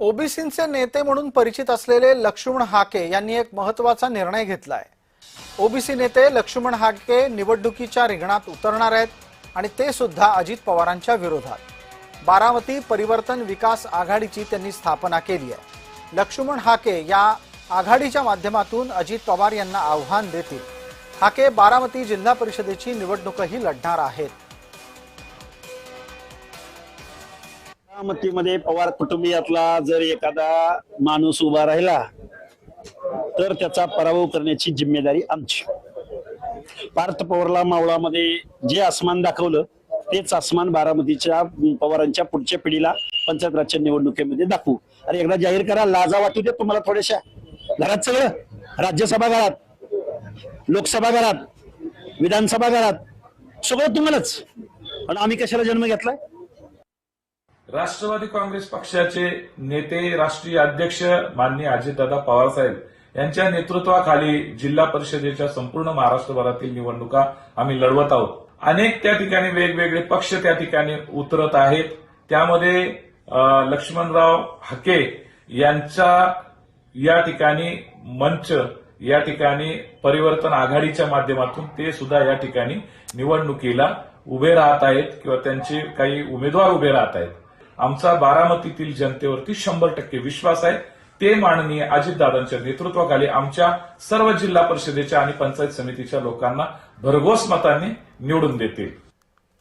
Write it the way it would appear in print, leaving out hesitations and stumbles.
ओबीसींचे नेते म्हणून परिचित असलेले लक्ष्मण हाके यांनी एक महत्त्वाचा निर्णय घेतलाय। ओबीसी नेते लक्ष्मण हाके निवडणुकीच्या रिंगणात उतरणार आहेत आणि ते सुद्धा अजित पवारांच्या विरोधात। बारामती परिवर्तन विकास आघाडीची त्यांनी स्थापना केली आहे। लक्ष्मण हाके या आघाडीच्या माध्यमातून अजित पवार यांना आव्हान देतील। हाके बारामती जिल्हा परिषदेची निवडणूकही लढणार आहेत। बारामतीमध्ये पवार कुटुंबियातला जर एखादा माणूस उभा राहिला तर त्याचा पराभव करण्याची जिम्मेदारी आमची। पार्थ पवारला मावळामध्ये जे आसमान दाखवलं तेच आसमान बारामतीच्या पवारांच्या पुढच्या पिढीला पंचायत राजच्या निवडणुकीमध्ये दाखवू। अरे एकदा जाहीर करा, लाजा वाटू दे तुम्हाला थोड्याशा। घरात सगळं, राज्यसभा घरात, लोकसभा घरात, विधानसभा घरात सगळं तुम्हालाच। पण आम्ही कशाला जन्म घेतलाय? राष्ट्रवादी काँग्रेस पक्षाचे नेते राष्ट्रीय अध्यक्ष माननीय अजितदादा पवार साहेब यांच्या नेतृत्वाखाली जिल्हा परिषदेच्या संपूर्ण महाराष्ट्रभरातील निवडणुका आम्ही लढवत आहोत। अनेक त्या ठिकाणी वेगवेगळे पक्ष त्या ठिकाणी उतरत आहेत। त्यामध्ये लक्ष्मणराव हाके यांचा या ठिकाणी मंच, या ठिकाणी परिवर्तन आघाडीच्या माध्यमातून ते सुद्धा या ठिकाणी निवडणुकीला उभे राहत आहेत किंवा त्यांचे काही उमेदवार उभे राहत आहेत। आमचा बारामतीतील जनतेवरती 100% विश्वास आहे। ते माननीय अजितदादांच्या नेतृत्वाखाली आमच्या सर्व जिल्हा परिषदेच्या आणि पंचायत समितीच्या लोकांना भरघोस मतांनी निवडून देतील।